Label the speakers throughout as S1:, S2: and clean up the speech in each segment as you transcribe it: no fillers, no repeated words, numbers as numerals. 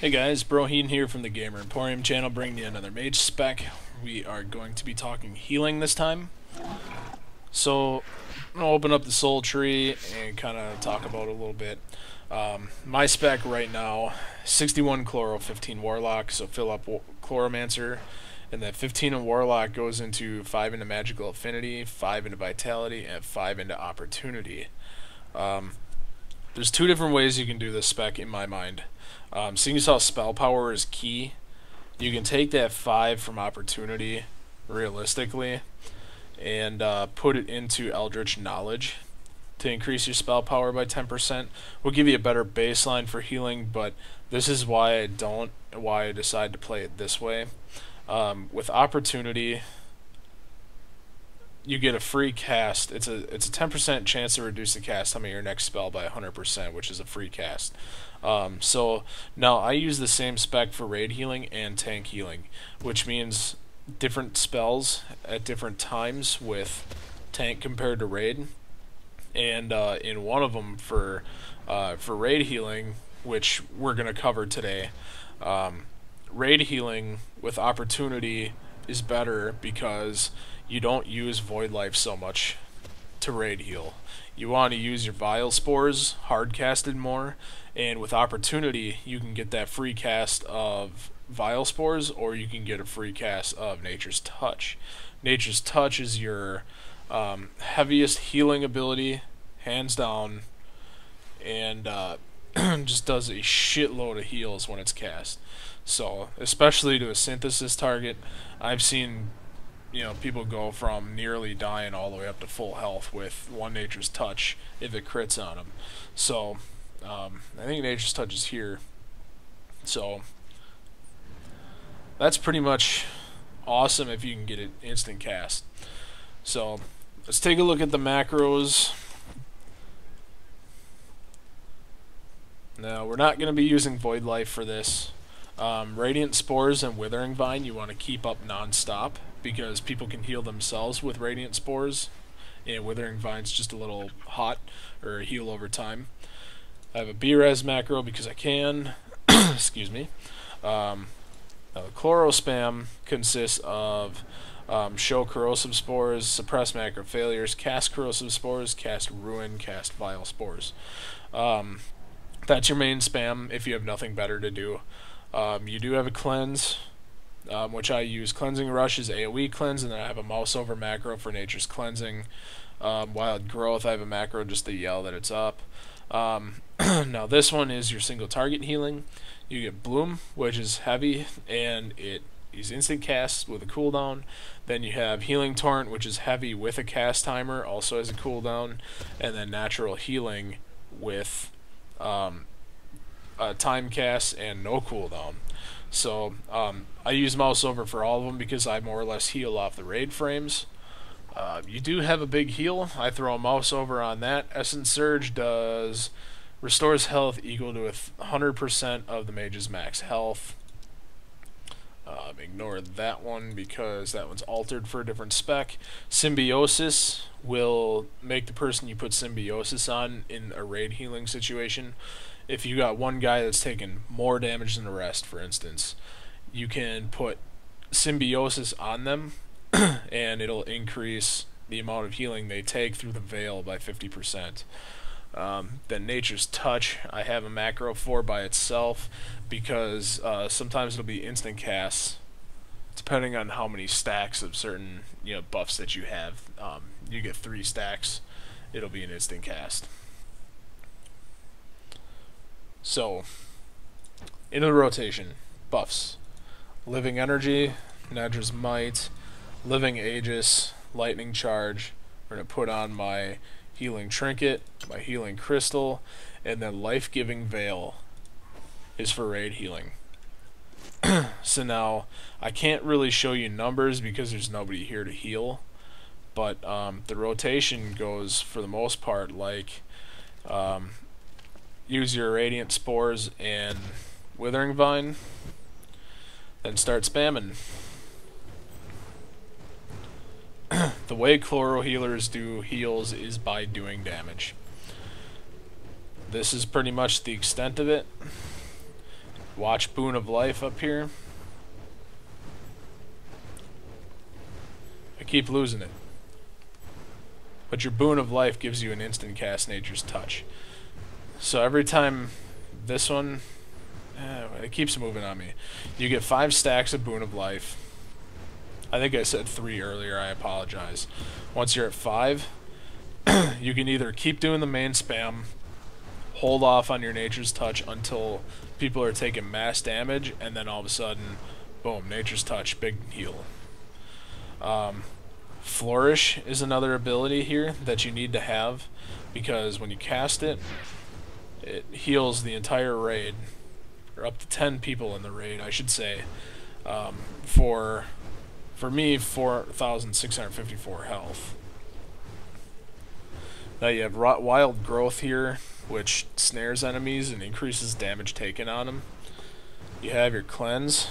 S1: Hey guys, Broheen here from the Gamer Emporium channel, bringing you another Mage spec. We are going to be talking healing this time. So, I'm going to open up the soul tree and kind of talk about it a little bit. My spec right now, 61 Chloro, 15 Warlock, so fill up Chloromancer, and that 15 in Warlock goes into 5 into Magical Affinity, 5 into Vitality, and 5 into Opportunity. There's two different ways you can do this spec in my mind. Seeing as how spell power is key, you can take that 5 from Opportunity, realistically, and put it into Eldritch Knowledge to increase your spell power by 10%. Will give you a better baseline for healing, but this is why I decide to play it this way. With Opportunity, you get a free cast. It's a 10% chance to reduce the cast time of your next spell by 100%, which is a free cast. So now I use the same spec for raid healing and tank healing, which means different spells at different times with tank compared to raid. And in one of them for raid healing, which we're gonna cover today, raid healing with Opportunity is better because you don't use Void Life so much to raid heal. You want to use your Vile Spores hard casted more, and with Opportunity you can get that free cast of Vile Spores, or you can get a free cast of Nature's Touch. Nature's Touch is your heaviest healing ability, hands down, and just does a shitload of heals when it's cast. So, especially to a synthesis target, I've seen people go from nearly dying all the way up to full health with one Nature's Touch if it crits on them. So, I think Nature's Touch is here. So, that's pretty much awesome if you can get it instant cast. So, let's take a look at the macros. Now, we're not going to be using Void Life for this. Radiant Spores and Withering Vine you want to keep up non-stop, because people can heal themselves with Radiant Spores, and Withering Vine's just a little hot, or heal over time. I have a B-Res macro because I can. Excuse me. Now the Chloro spam consists of show Corrosive Spores, suppress macrofailures, cast Corrosive Spores, cast Ruin, cast Vile Spores. That's your main spam if you have nothing better to do. You do have a cleanse, which I use. Cleansing Rush is AoE cleanse, and then I have a mouse over macro for Nature's Cleansing. Wild Growth, I have a macro just to yell that it's up. Now this one is your single target healing. You get Bloom, which is heavy, and it is instant cast with a cooldown. Then you have Healing Torrent, which is heavy with a cast timer, also has a cooldown. And then Natural Healing with time cast and no cooldown. So I use mouse over for all of them because I more or less heal off the raid frames. You do have a big heal. I throw a mouse over on that. Essence Surge restores health equal to 100% of the mage's max health. Ignore that one because that one's altered for a different spec. Symbiosis will make the person you put Symbiosis on in a raid healing situation. If you got one guy that's taking more damage than the rest, for instance, you can put Symbiosis on them and it'll increase the amount of healing they take through the veil by 50%. Then Nature's Touch I have a macro for by itself because sometimes it'll be instant casts depending on how many stacks of certain buffs that you have. You get 3 stacks, it'll be an instant cast. So, into the rotation, buffs. Living Energy, Nedra's Might, Living Aegis, Lightning Charge. We're going to put on my Healing Trinket, my Healing Crystal, and then Life-Giving Veil is for raid healing. So now, I can't really show you numbers because there's nobody here to heal, but the rotation goes, for the most part, like use your Radiant Spores and Withering Vine, then start spamming. The way Chloro healers do heals is by doing damage. This is pretty much the extent of it. Watch Boon of Life up here. I keep losing it. But your Boon of Life gives you an instant cast Nature's Touch. So every time this one, it keeps moving on me. You get 5 stacks of Boon of Life. I think I said 3 earlier, I apologize. Once you're at 5, you can either keep doing the main spam, hold off on your Nature's Touch until people are taking mass damage, and then all of a sudden, boom, Nature's Touch, big heal. Flourish is another ability here that you need to have, because when you cast it, it heals the entire raid, or up to 10 people in the raid, I should say, for me, 4,654 health. Now you have Wild Growth here, which snares enemies and increases damage taken on them. You have your Cleanse,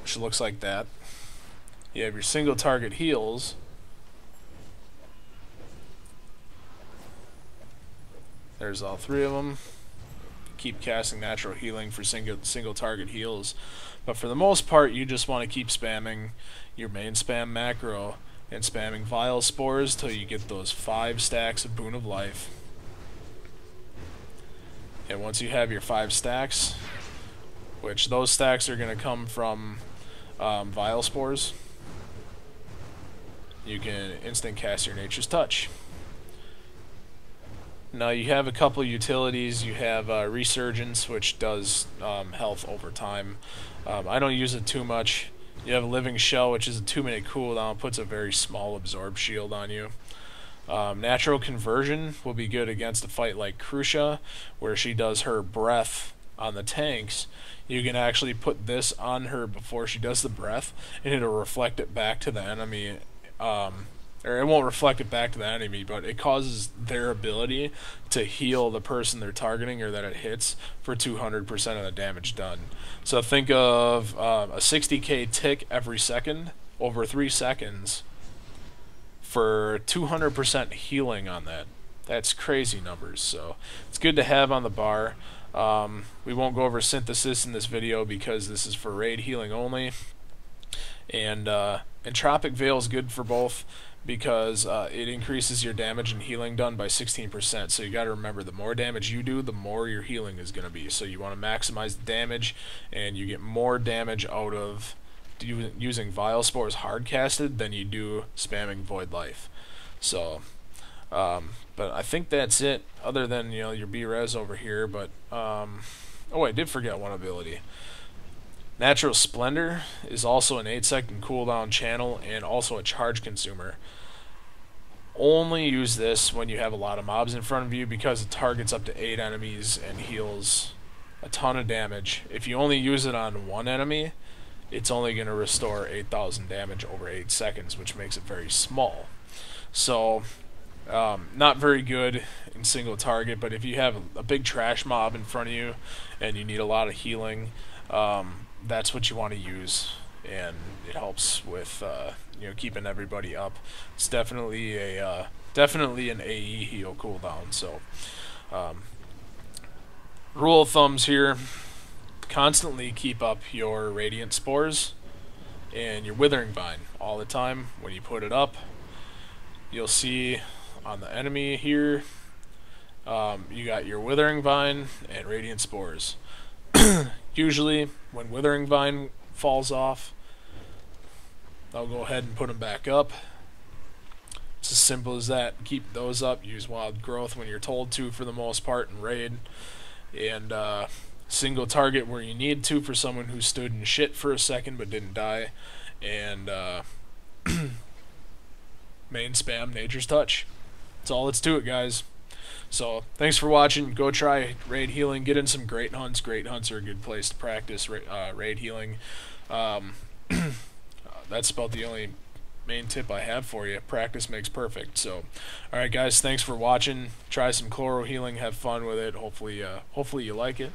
S1: which looks like that. You have your single target heals. There's all 3 of them. Keep casting natural healing for single target heals. But for the most part, you just want to keep spamming your main spam macro and spamming Vile Spores till you get those 5 stacks of Boon of Life. And once you have your 5 stacks, which those stacks are going to come from Vile Spores, you can instant cast your Nature's Touch. Now you have a couple utilities. You have Resurgence, which does health over time. I don't use it too much. You have Living Shell, which is a 2-minute cooldown, puts a very small absorb shield on you. Natural Conversion will be good against a fight like Crucia, where she does her breath on the tanks. You can actually put this on her before she does the breath, and it'll reflect it back to the enemy. Or it won't reflect it back to the enemy, but it causes their ability to heal the person they're targeting or that it hits for 200% of the damage done. So think of a 60k tick every second over 3 seconds for 200% healing on that. That's crazy numbers, so it's good to have on the bar. We won't go over Synthesis in this video because this is for raid healing only. And Entropic Veil is good for both, because it increases your damage and healing done by 16%. So you got to remember, the more damage you do, the more your healing is going to be. So you want to maximize the damage, and you get more damage out of using Vile Spores hard casted than you do spamming Void Life. So, but I think that's it, other than, you know, your B-Res over here. But oh, I did forget one ability. Natural Splendor is also an 8-second cooldown channel and also a charge consumer. Only use this when you have a lot of mobs in front of you, because it targets up to 8 enemies and heals a ton of damage. If you only use it on 1 enemy, it's only going to restore 8,000 damage over 8 seconds, which makes it very small. So, not very good in single target, but if you have a big trash mob in front of you and you need a lot of healing, that's what you want to use, and it helps with you know, keeping everybody up. It's definitely an AE heal cooldown. So rule of thumbs here: constantly keep up your Radiant Spores and your Withering Vine all the time. When you put it up, you'll see on the enemy here, you got your Withering Vine and Radiant Spores. Usually, when Withering Vine falls off, I'll go ahead and put them back up. It's as simple as that. Keep those up. Use Wild Growth when you're told to, for the most part, in raid. And single target where you need to, for someone who stood in shit for a second but didn't die. And main spam Nature's Touch. That's all that's to it, guys. So, thanks for watching. Go try raid healing. Get in some great hunts. Great hunts are a good place to practice raid healing. That's about the only main tip I have for you. Practice makes perfect. So, alright guys, thanks for watching. Try some chloro healing. Have fun with it. Hopefully you like it.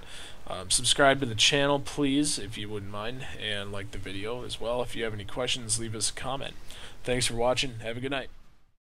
S1: Subscribe to the channel, please, if you wouldn't mind. And like the video as well. If you have any questions, leave us a comment. Thanks for watching. Have a good night.